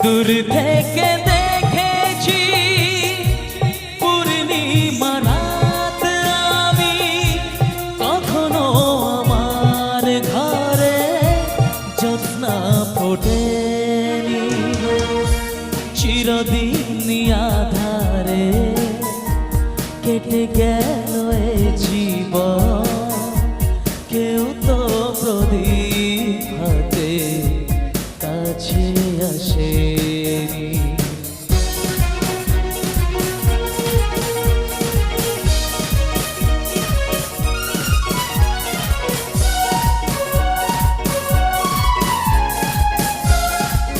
দূর থেকে দেখেছি পূর্ণিমা রাত আমি, কখনো আমার ঘরে জ্যোৎস্না ফোটেনি। চিরদিন আধারে কেটে গেল এ জীবন, কেউ তো প্রদীপ হাতে কাছে আসেনি।